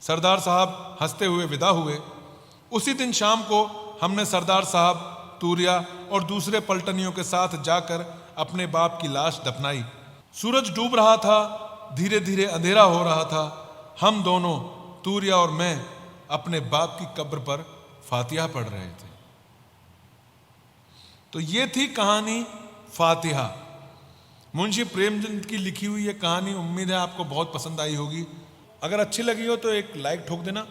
सरदार साहब हंसते हुए विदा हुए। उसी दिन शाम को हमने सरदार साहब, तूरिया और दूसरे पलटनियों के साथ जाकर अपने बाप की लाश दफनाई। सूरज डूब रहा था, धीरे धीरे अंधेरा हो रहा था। हम दोनों, तूरिया और मैं, अपने बाप की कब्र पर फातिहा पढ़ रहे थे। तो ये थी कहानी फातिहा। मुंशी प्रेमचंद की लिखी हुई ये कहानी, उम्मीद है आपको बहुत पसंद आई होगी। अगर अच्छी लगी हो तो एक लाइक ठोक देना।